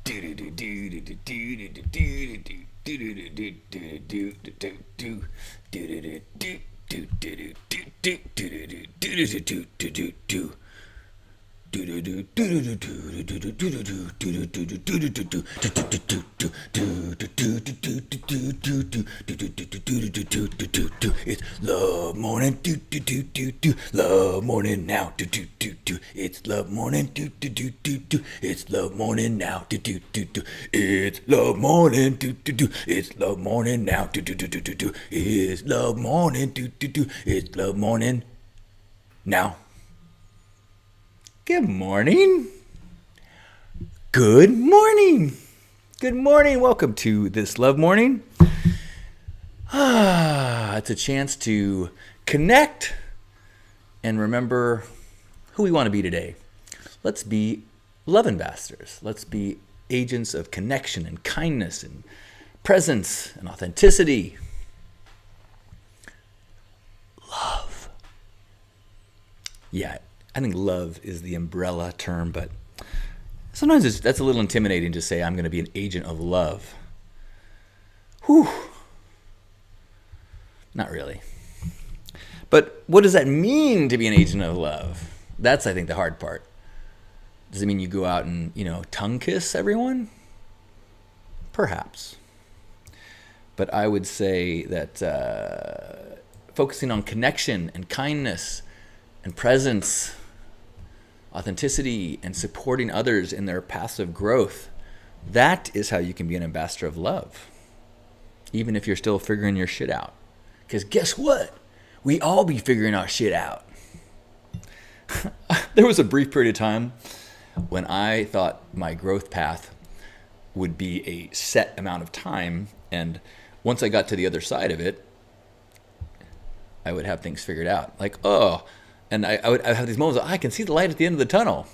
It's love morning, love morning now, it's love morning, it's love morning now, it's love morning, it's love morning now, it's love morning, it's love morning now. Good morning. Good morning. Good morning. Welcome to this Love Morning. It's a chance to connect and remember who we want to be today. Let's be love ambassadors. Let's be agents of connection and kindness and presence and authenticity. Love. Yeah, I think love is the umbrella term, but sometimes that's a little intimidating to say I'm going to be an agent of love. Whew. Not really. But what does that mean to be an agent of love? That's, I think, the hard part. Does it mean you go out and, tongue kiss everyone? Perhaps. But I would say that focusing on connection and kindness and presence, authenticity, and supporting others in their paths of growth, that is how you can be an ambassador of love, even if you're still figuring your shit out. Because guess what? We all be figuring our shit out. There was a brief period of time when I thought my growth path would be a set amount of time, and once I got to the other side of it, I would have things figured out. Like, and I would have these moments of, I can see the light at the end of the tunnel.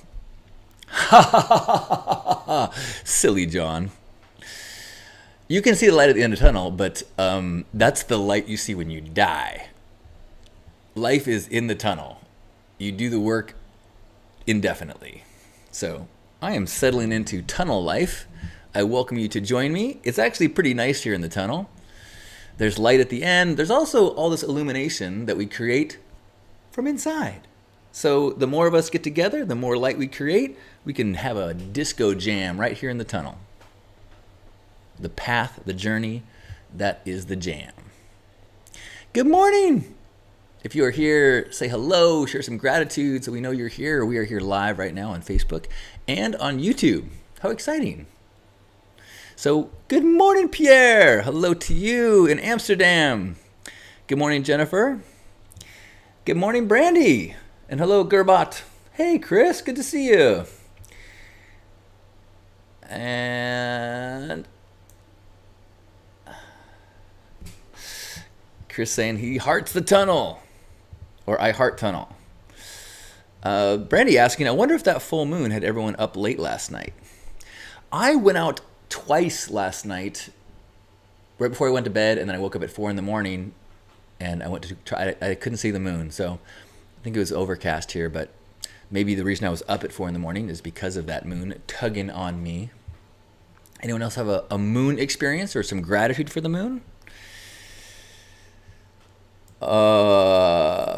Silly John. You can see the light at the end of the tunnel, but that's the light you see when you die. Life is in the tunnel. You do the work indefinitely. So I am settling into tunnel life. I welcome you to join me. It's actually pretty nice here in the tunnel. There's light at the end. There's also all this illumination that we create from inside. So the more of us get together, the more light we create, we can have a disco jam right here in the tunnel. The path, the journey, that is the jam. Good morning. If you are here, say hello, share some gratitude so we know you're here. We are here live right now on Facebook and on YouTube. How exciting. So good morning, Pierre. Hello to you in Amsterdam. Good morning, Jennifer. Good morning, Brandy. And hello, Gerbot. Hey, Chris, good to see you. And Chris saying he hearts the tunnel, or I heart tunnel. Brandy asking, I wonder if that full moon had everyone up late last night. I went out twice last night, right before I went to bed, and then I woke up at 4 a.m, and I went to try. I couldn't see the moon, so I think it was overcast here, but maybe the reason I was up at 4 a.m. is because of that moon tugging on me. Anyone else have a moon experience or some gratitude for the moon?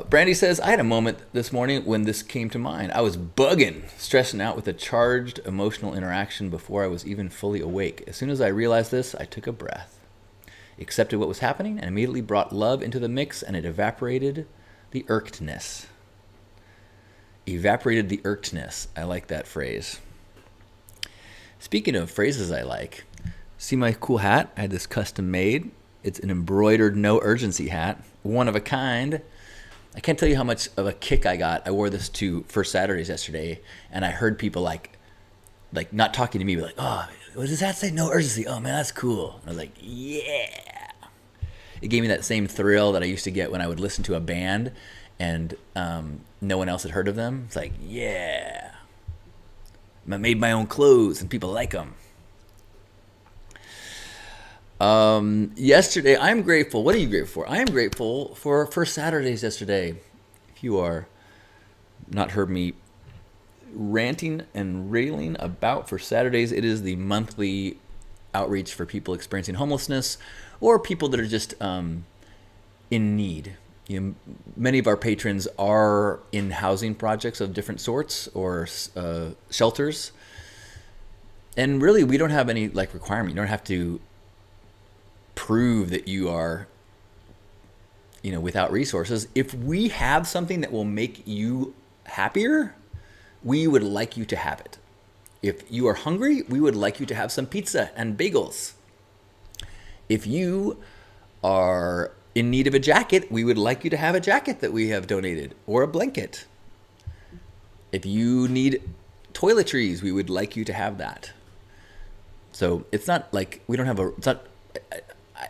Brandy says, I had a moment this morning when this came to mind. I was bugging, stressing out with a charged emotional interaction before I was even fully awake. As soon as I realized this, I took a breath, accepted what was happening, and immediately brought love into the mix, and it evaporated the irkedness. Evaporated the irkedness. I like that phrase. Speaking of phrases I like, see my cool hat? I had this custom made. It's an embroidered no urgency hat, one of a kind. I can't tell you how much of a kick I got. I wore this to First Saturdays yesterday, and I heard people like not talking to me, but like, oh, what does that say? No urgency. Oh man, that's cool. And I was like, yeah. It gave me that same thrill that I used to get when I would listen to a band and no one else had heard of them. It's like, yeah. I made my own clothes and people like them. Yesterday, I'm grateful. What are you grateful for? I am grateful for First Saturdays yesterday. If you are not heard me ranting and railing about for Saturdays. It is the monthly outreach for people experiencing homelessness or people that are just in need. Many of our patrons are in housing projects of different sorts or shelters. And really, we don't have any requirement. You don't have to prove that you are without resources. If we have something that will make you happier, we would like you to have it. If you are hungry, we would like you to have some pizza and bagels. If you are in need of a jacket, we would like you to have a jacket that we have donated or a blanket. If you need toiletries, we would like you to have that. So it's not like we don't have it's not,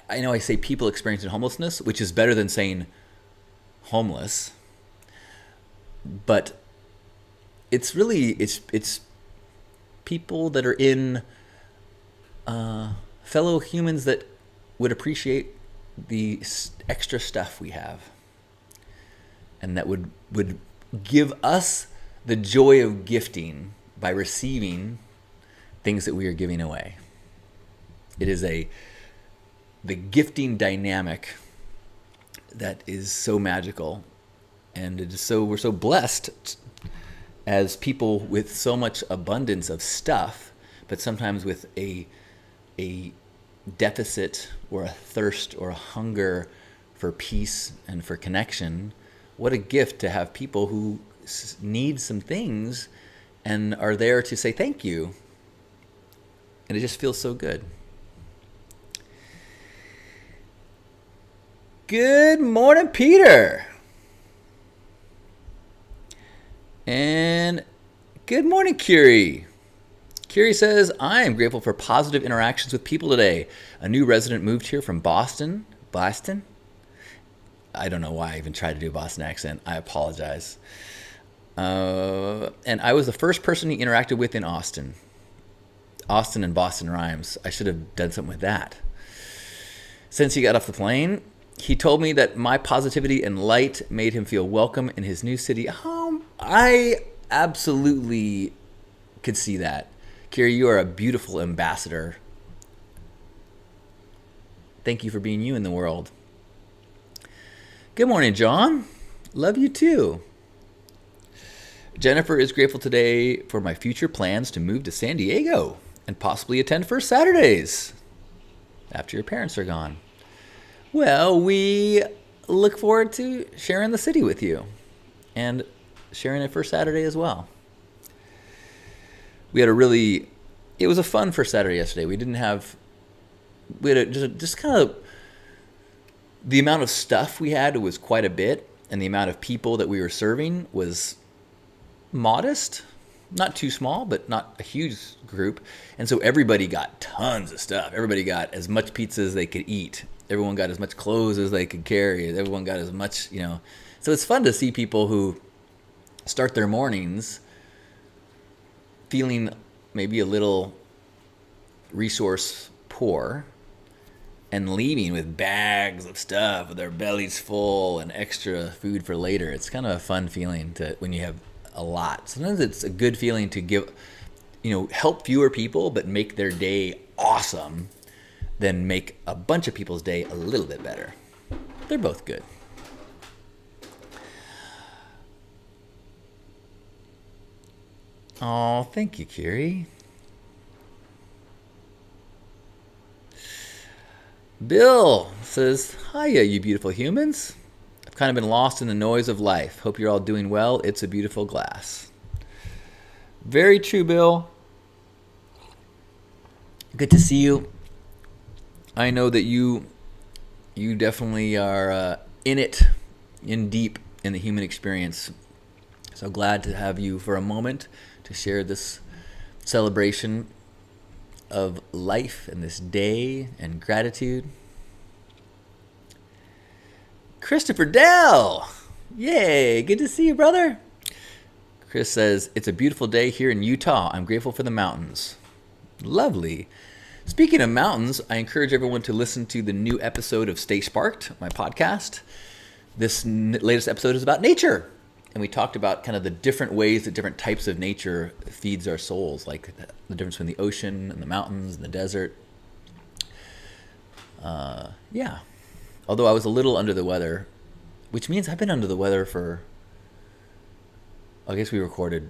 I know I say people experiencing homelessness, which is better than saying homeless, but it's really, it's people that are in fellow humans that would appreciate the extra stuff we have, and that would give us the joy of gifting by receiving things that we are giving away. It is the gifting dynamic that is so magical, and it is we're so blessed as people with so much abundance of stuff, but sometimes with a deficit or a thirst or a hunger for peace and for connection. What a gift to have people who need some things and are there to say thank you. And it just feels so good. Good morning, Peter. And good morning, Curie. Curie says, I am grateful for positive interactions with people today. A new resident moved here from Boston. Boston? I don't know why I even tried to do a Boston accent. I apologize. And I was the first person he interacted with in Austin. Austin and Boston rhymes. I should have done something with that. Since he got off the plane, he told me that my positivity and light made him feel welcome in his new city. I absolutely could see that. Kiri, you are a beautiful ambassador. Thank you for being you in the world. Good morning, John. Love you too. Jennifer is grateful today for my future plans to move to San Diego and possibly attend First Saturdays after your parents are gone. Well, we look forward to sharing the city with you and sharing it First Saturday as well. We had it was a fun First Saturday yesterday. We had just kind of, the amount of stuff we had was quite a bit, and the amount of people that we were serving was modest, not too small, but not a huge group. And so everybody got tons of stuff. Everybody got as much pizza as they could eat. Everyone got as much clothes as they could carry. Everyone got as much, So it's fun to see people who start their mornings feeling maybe a little resource poor and leaving with bags of stuff, with their bellies full and extra food for later. It's kind of a fun feeling when you have a lot. Sometimes it's a good feeling to give, help fewer people, but make their day awesome, than make a bunch of people's day a little bit better. They're both good. Oh, thank you, Kiri. Bill says, hiya, you beautiful humans. I've kind of been lost in the noise of life. Hope you're all doing well. It's a beautiful glass. Very true, Bill. Good to see you. I know that you definitely are in deep in the human experience. So glad to have you for a moment to share this celebration of life and this day and gratitude. Christopher Dell! Yay! Good to see you, brother. Chris says, it's a beautiful day here in Utah. I'm grateful for the mountains. Lovely. Speaking of mountains, I encourage everyone to listen to the new episode of Stay Sparked, my podcast. This latest episode is about nature. and we talked about kind of the different ways that different types of nature feeds our souls, like the difference between the ocean and the mountains and the desert. Yeah. Although I was a little under the weather, which means I've been under the weather for, I guess we recorded,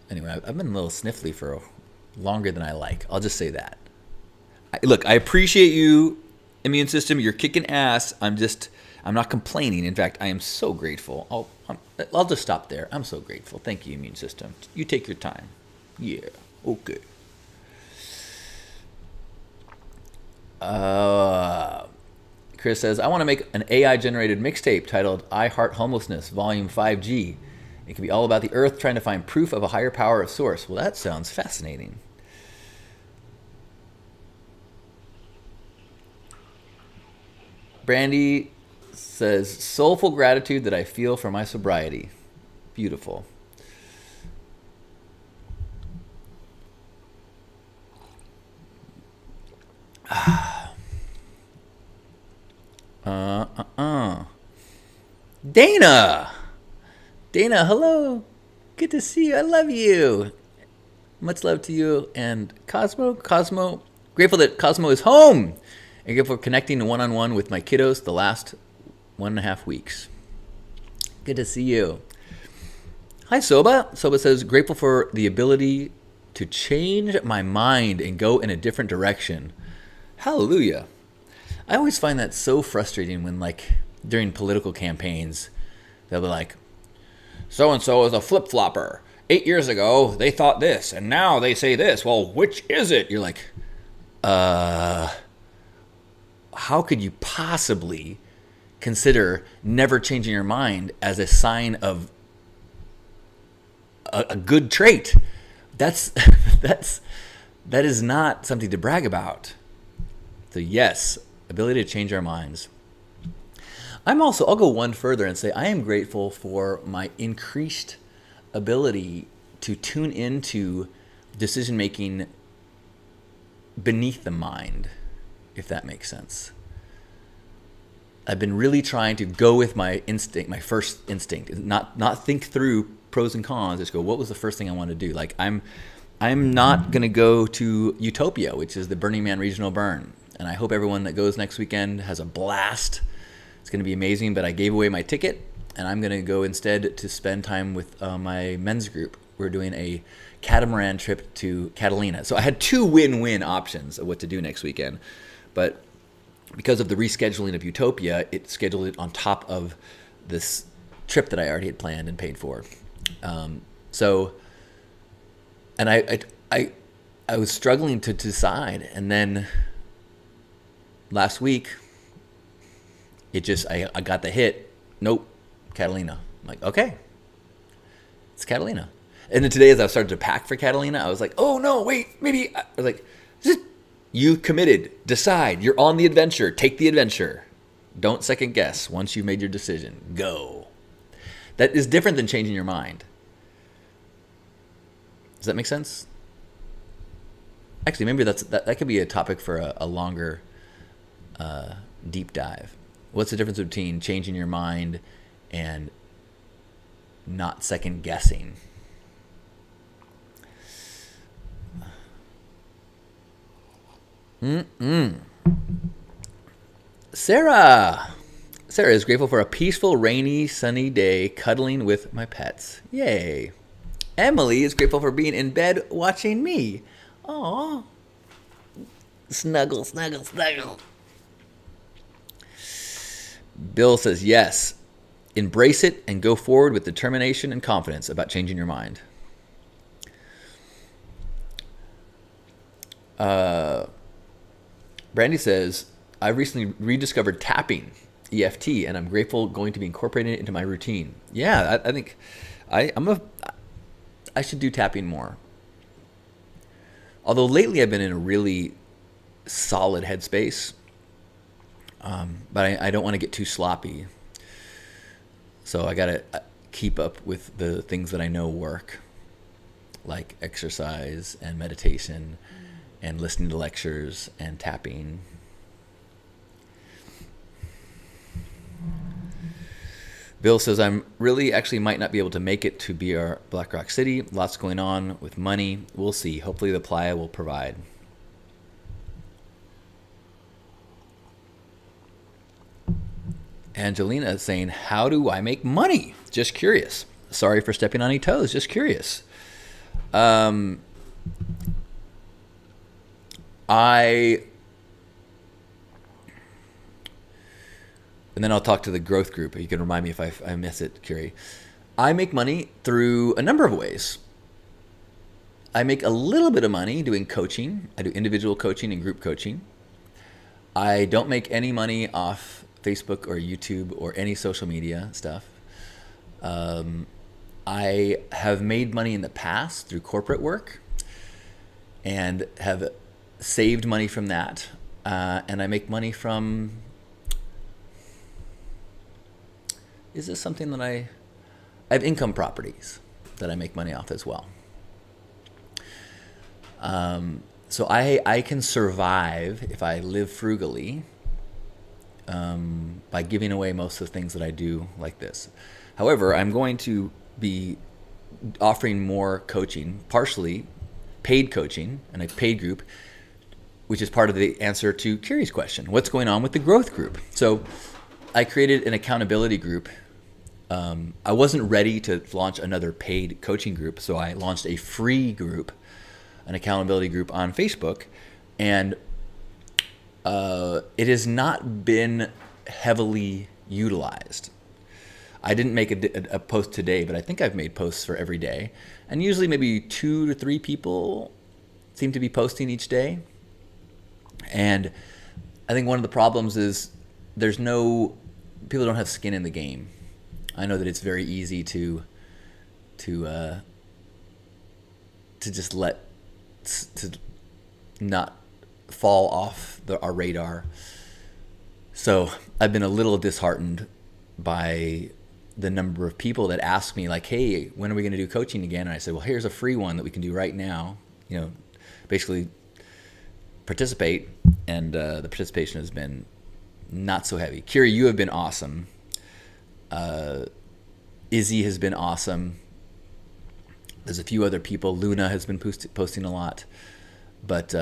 anyway, I've been a little sniffly for longer than I like. I'll just say that. Look, I appreciate you, immune system. You're kicking ass. I'm not complaining. In fact, I am so grateful. I'll just stop there. I'm so grateful. Thank you, immune system. You take your time. Yeah. Okay. Chris says, I want to make an AI-generated mixtape titled I Heart Homelessness, Volume 5G. It can be all about the earth trying to find proof of a higher power of source. Well, that sounds fascinating. Brandy says, soulful gratitude that I feel for my sobriety. Beautiful. Dana, hello. Good to see you. I love you. Much love to you. And Cosmo, grateful that Cosmo is home. And grateful for connecting one-on-one with my kiddos the last 1.5 weeks. Good to see you. Hi, Soba. Soba says, grateful for the ability to change my mind and go in a different direction. Hallelujah. I always find that so frustrating when, like, during political campaigns, they'll be like, so-and-so is a flip-flopper. 8 years ago, they thought this, and now they say this. Well, which is it? You're like, how could you possibly consider never changing your mind as a sign of a good trait? That is not something to brag about. So yes, ability to change our minds. I'll go one further and say I am grateful for my increased ability to tune into decision making beneath the mind, if that makes sense. I've been really trying to go with my instinct, my first instinct, not think through pros and cons. Just go, what was the first thing I want to do? Like I'm not gonna go to Utopia, which is the Burning Man regional burn, and I hope everyone that goes next weekend has a blast. It's gonna be amazing. But I gave away my ticket, and I'm gonna go instead to spend time with my men's group. We're doing a catamaran trip to Catalina. So I had two win-win options of what to do next weekend, but because of the rescheduling of Utopia, it scheduled it on top of this trip that I already had planned and paid for. And I was struggling to decide, and then last week, I got the hit. Nope, Catalina. I'm like, okay, it's Catalina. And then today, as I started to pack for Catalina, I was like, oh no, wait, maybe. I was like, you committed. Decide. You're on the adventure. Take the adventure. Don't second guess. Once you've made your decision, go. That is different than changing your mind. Does that make sense? Actually, maybe that could be a topic for a longer deep dive. What's the difference between changing your mind and not second guessing? Sarah is grateful for a peaceful, rainy, sunny day cuddling with my pets. Yay. Emily is grateful for being in bed watching me. Aww. Snuggle, snuggle, snuggle. Bill says, yes, embrace it and go forward with determination and confidence about changing your mind. Brandy says, I recently rediscovered tapping, EFT, and I'm grateful going to be incorporating it into my routine. Yeah, I think I should do tapping more. Although lately I've been in a really solid headspace, but I don't want to get too sloppy. So I got to keep up with the things that I know work, like exercise and meditation and listening to lectures and tapping. Bill says, I'm really actually might not be able to make it to BR Black Rock City. Lots going on with money. We'll see. Hopefully the playa will provide. Angelina is saying, how do I make money? Just curious. Sorry for stepping on any toes. Just curious. And then I'll talk to the growth group. You can remind me if I miss it, Curie. I make money through a number of ways. I make a little bit of money doing coaching. I do individual coaching and group coaching. I don't make any money off Facebook or YouTube or any social media stuff. I have made money in the past through corporate work and have saved money from that. And I make money from... Is this something that I have income properties that I make money off as well. So I can survive if I live frugally by giving away most of the things that I do like this. However, I'm going to be offering more coaching, partially paid coaching and a paid group, which is part of the answer to Carrie's question. What's going on with the growth group? So I created an accountability group. I wasn't ready to launch another paid coaching group, so I launched a free group, an accountability group on Facebook, and it has not been heavily utilized. I didn't make a post today, but I think I've made posts for every day, and usually maybe 2 to 3 people seem to be posting each day. And I think one of the problems is people don't have skin in the game. I know that it's very easy to just to not fall off our radar. So I've been a little disheartened by the number of people that ask me like, hey, when are we going to do coaching again? And I said, well, here's a free one that we can do right now. Basically participate. And the participation has been not so heavy. Kiri, you have been awesome. Izzy has been awesome. There's a few other people. Luna has been posting a lot. But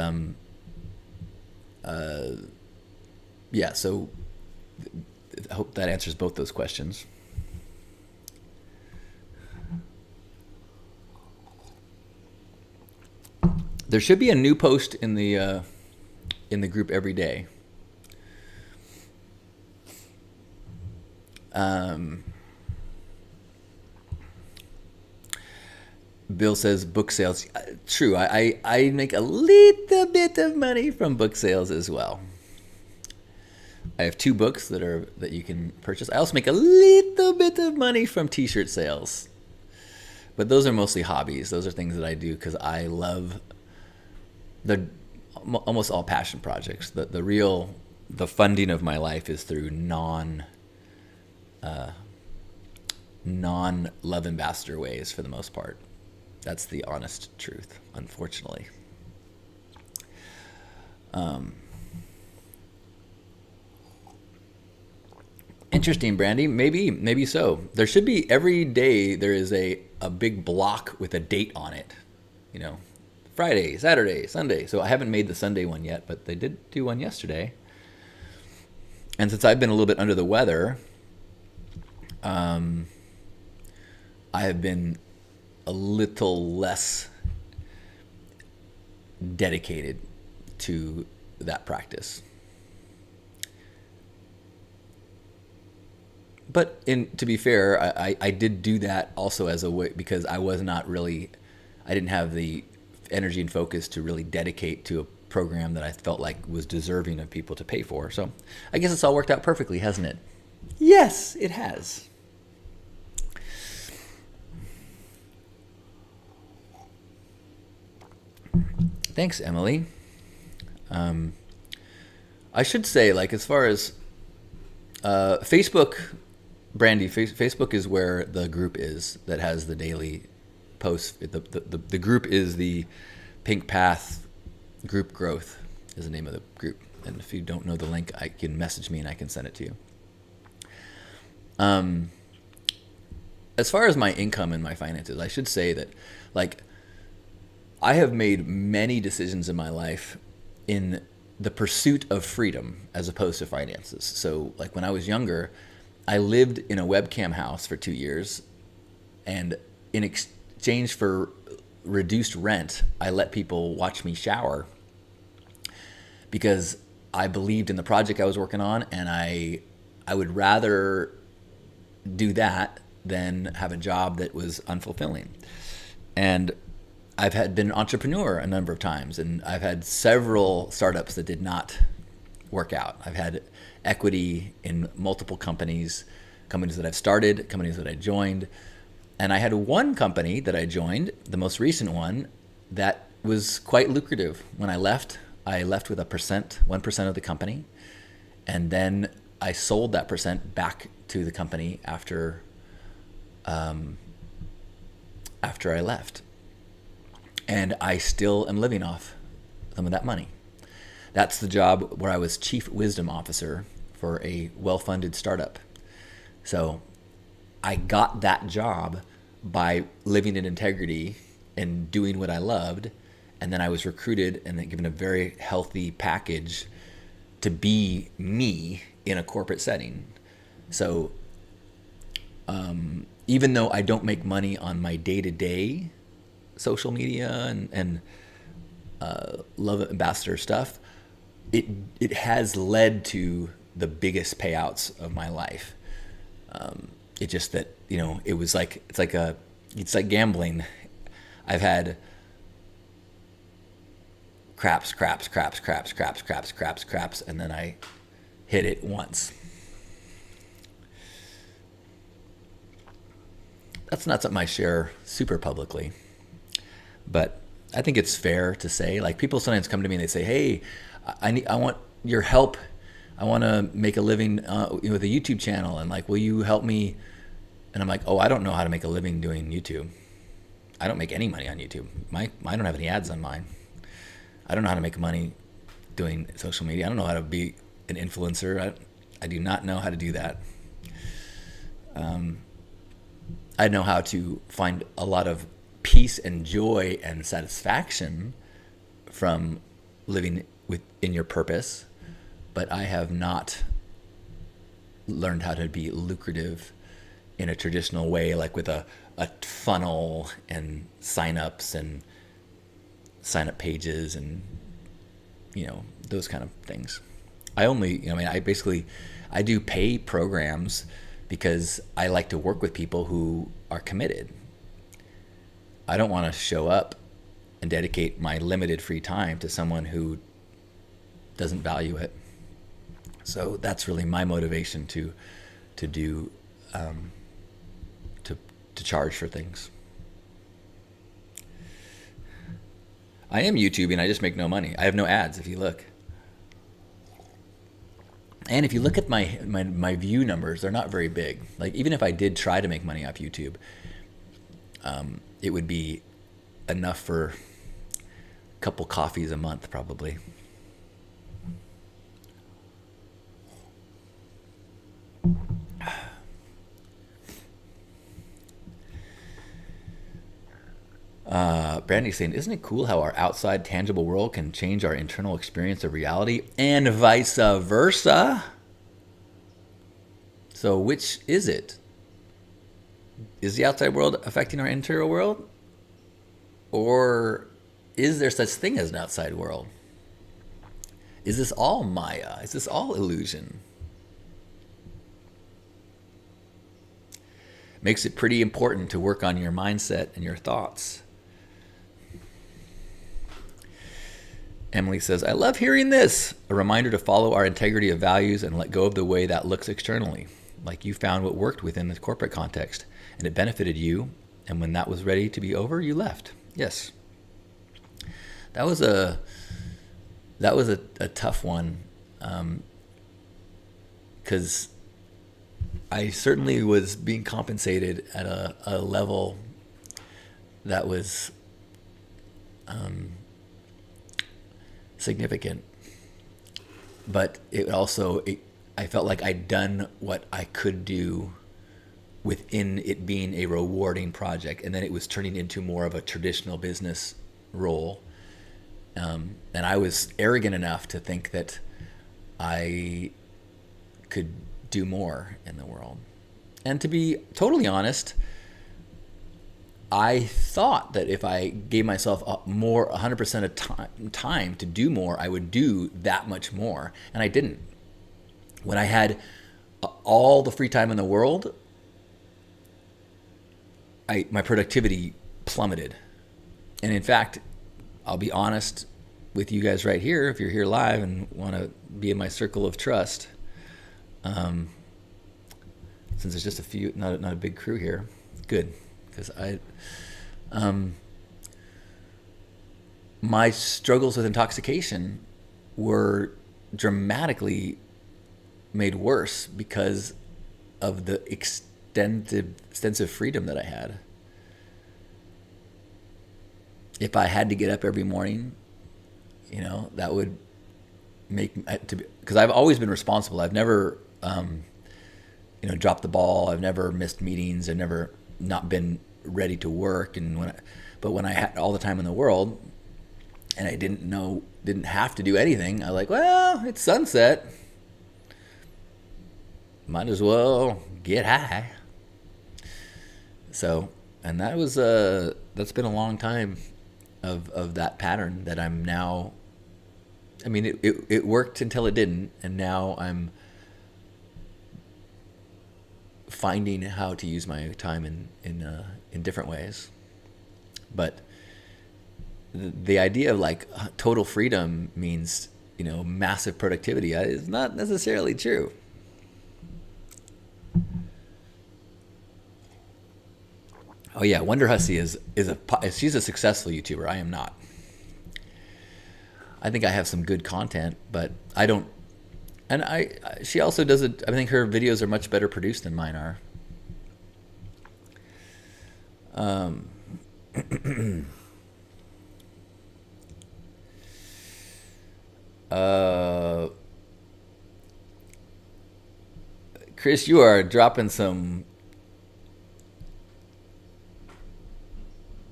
yeah, so I hope that answers both those questions. There should be a new post in the group every day. Bill says book sales. True, I make a little bit of money from book sales as well. I have 2 books that you can purchase. I also make a little bit of money from t-shirt sales. But those are mostly hobbies. Those are things that I do because I love almost all passion projects. The funding of my life is through non-love ambassador ways for the most part. That's the honest truth, unfortunately. Interesting, Brandy. Maybe so. There should be every day there is a big block with a date on it. Friday, Saturday, Sunday. So I haven't made the Sunday one yet, but they did do one yesterday. And since I've been a little bit under the weather, I have been a little less dedicated to that practice. But to be fair, I did do that also as a way because I didn't have the energy and focus to really dedicate to a program that I felt like was deserving of people to pay for. So I guess it's all worked out perfectly, hasn't it? Yes, it has. Thanks, Emily. I should say, as far as Facebook, Brandy, Facebook is where the group is that has the daily posts. The group is the Pink Path Group Growth is the name of the group. And if you don't know the link, I can message me and I can send it to you. as far as my income and my finances, I should say that, like, I have made many decisions in my life in the pursuit of freedom as opposed to finances. So, like, when I was younger, I lived in a webcam house for 2 years, and in exchange for reduced rent, I let people watch me shower because I believed in the project I was working on, and I would rather do that than have a job that was unfulfilling. And I've been an entrepreneur a number of times, and I've had several startups that did not work out. I've had equity in multiple companies that I've started, companies that I joined. And I had one company that I joined, the most recent one, that was quite lucrative. When I left with 1% of the company. And then I sold that percent back to the company after I left. And I still am living off some of that money. That's the job where I was chief wisdom officer for a well-funded startup. So I got that job by living in integrity and doing what I loved. And then I was recruited and then given a very healthy package to be me in a corporate setting. So even though I don't make money on my day-to-day social media and Love Ambassador stuff, it has led to the biggest payouts of my life. It's just that, it was like, it's like gambling. I've had craps, and then I hit it once. That's not something I share super publicly, but I think it's fair to say, like, people sometimes come to me and they say, hey, I want your help. I want to make a living with a YouTube channel, and, like, will you help me? And I'm like, oh, I don't know how to make a living doing YouTube. I don't make any money on YouTube. I don't have any ads on mine. I don't know how to make money doing social media. I don't know how to be an influencer. I do not know how to do that. I know how to find a lot of peace and joy and satisfaction from living within your purpose, but I have not learned how to be lucrative in a traditional way, like with a funnel and sign-ups and sign-up pages and, those kind of things. I do pay programs because I like to work with people who are committed. I don't want to show up and dedicate my limited free time to someone who doesn't value it. So that's really my motivation to do to charge for things. I am YouTubing. I just make no money. I have no ads if you look. And if you look at my view numbers, they're not very big. Like, even if I did try to make money off YouTube, it would be enough for a couple coffees a month, probably. Brandy's saying, isn't it cool how our outside tangible world can change our internal experience of reality and vice versa? So which is it? Is the outside world affecting our interior world? Or is there such thing as an outside world? Is this all Maya? Is this all illusion? Makes it pretty important to work on your mindset and your thoughts. Emily says, I love hearing this. A reminder to follow our integrity of values and let go of the way that looks externally. Like, you found what worked within the corporate context and it benefited you. And when that was ready to be over, you left. Yes. That was a tough one. 'Cause I certainly was being compensated at a level that was significant, but I felt like I'd done what I could do within it being a rewarding project, and then it was turning into more of a traditional business role. And I was arrogant enough to think that I could do more in the world. And to be totally honest, I thought that if I gave myself 100% of time to do more, I would do that much more. And I didn't. When I had all the free time in the world, my productivity plummeted. And in fact, I'll be honest with you guys right here, if you're here live and want to be in my circle of trust, since there's just a few, not a big crew here, good, because my struggles with intoxication were dramatically made worse because of the extensive freedom that I had. If I had to get up every morning, that would make because I've always been responsible. I've never, dropped the ball. I've never missed meetings. I've never not been ready to work. But when I had all the time in the world, and I didn't have to do anything, I was like, well, it's sunset. Might as well get high. So, and that's been a long time of that pattern that I'm now. I mean, it worked until it didn't, and now I'm finding how to use my time in different ways. But the idea of like total freedom means massive productivity is not necessarily true. Oh yeah, Wonder Hussy she's a successful YouTuber. I am not. I think I have some good content, but I don't. And she also does it. I think her videos are much better produced than mine are. Chris, you are dropping some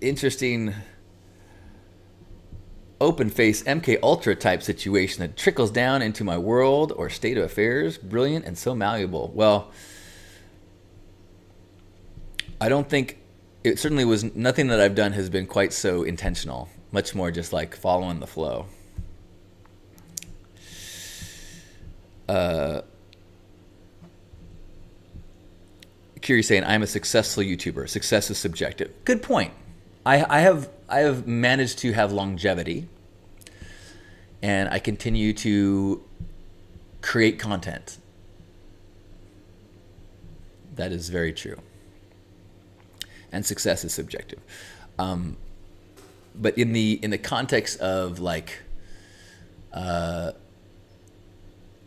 interesting open face MK Ultra type situation that trickles down into my world or state of affairs. Brilliant and so malleable. Well, I don't think it certainly was. Nothing that I've done has been quite so intentional. Much more just like following the flow. Kiri saying, I'm a successful YouTuber. Success is subjective. Good point. I have managed to have longevity, and I continue to create content. That is very true. And success is subjective. But in the context of like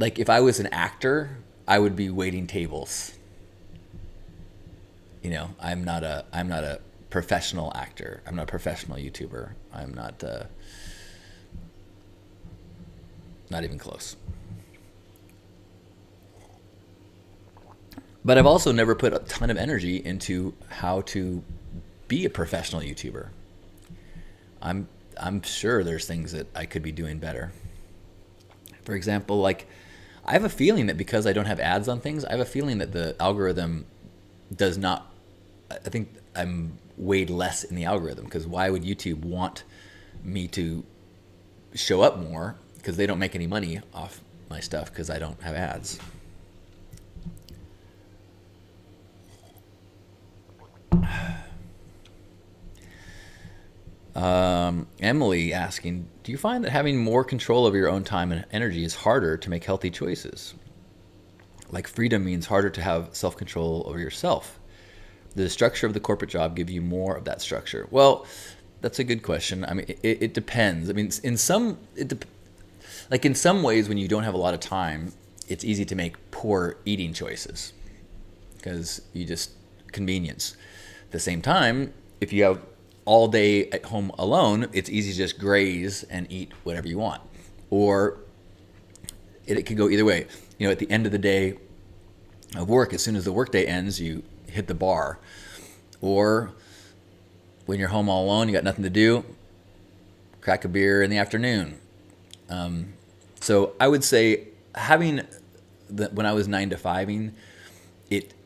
if I was an actor, I would be waiting tables. I'm not a professional actor. I'm not a professional YouTuber. I'm not even close. But I've also never put a ton of energy into how to be a professional YouTuber. I'm sure there's things that I could be doing better. For example, like I have a feeling that because I don't have ads on things, I have a feeling that the algorithm does not. I think I'm weighed less in the algorithm, because why would YouTube want me to show up more? Because they don't make any money off my stuff because I don't have ads. Emily asking, do you find that having more control over your own time and energy is harder to make healthy choices? Like freedom means harder to have self-control over yourself. Does the structure of the corporate job give you more of that structure? Well, that's a good question. I mean, it depends. I mean, in some ways, when you don't have a lot of time, it's easy to make poor eating choices because you just convenience. At the same time, if you have all day at home alone, it's easy to just graze and eat whatever you want. Or it could go either way. At the end of the day of work, as soon as the workday ends, you hit the bar. Or when you're home all alone, you got nothing to do, crack a beer in the afternoon. So I would say having when I was 9 to 5ing,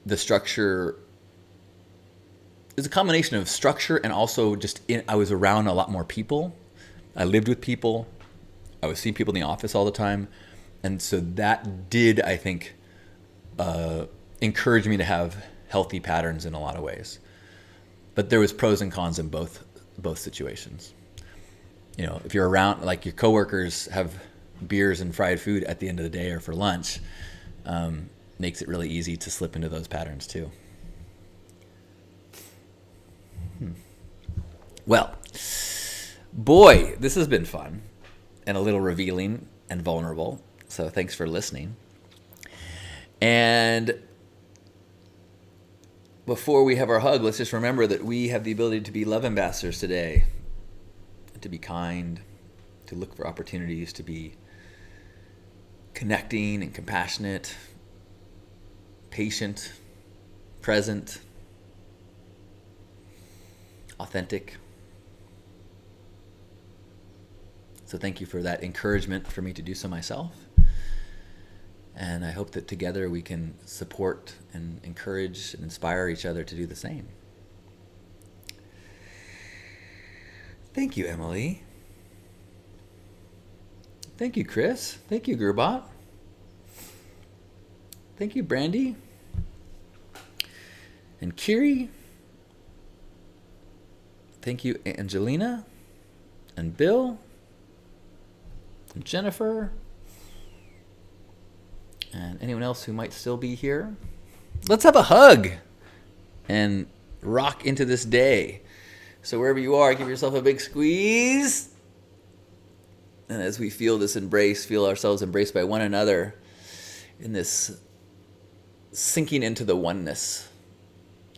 the structure is a combination of structure and also just I was around a lot more people. I lived with people. I was seeing people in the office all the time. And so that did, I think, encourage me to have healthy patterns in a lot of ways. But there was pros and cons in both situations. You know, if you're around, like your coworkers have beers and fried food at the end of the day or for lunch, makes it really easy to slip into those patterns too. Well, boy, this has been fun and a little revealing and vulnerable. So thanks for listening. And before we have our hug, let's just remember that we have the ability to be love ambassadors today, to be kind, to look for opportunities, to be connecting and compassionate, patient, present, authentic. So thank you for that encouragement for me to do so myself. And I hope that together we can support and encourage and inspire each other to do the same. Thank you, Emily. Thank you, Chris. Thank you, Gerbot. Thank you, Brandy. And Kiri. Thank you, Angelina. And Bill. And Jennifer. And anyone else who might still be here. Let's have a hug and rock into this day. So wherever you are, give yourself a big squeeze. And as we feel this embrace, feel ourselves embraced by one another in this sinking into the oneness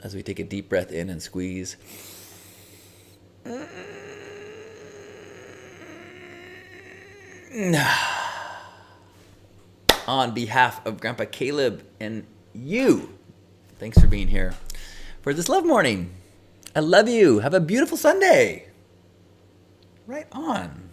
as we take a deep breath in and squeeze. On behalf of Grandpa Caleb and you, thanks for being here for this love morning. I love you. Have a beautiful Sunday. Right on.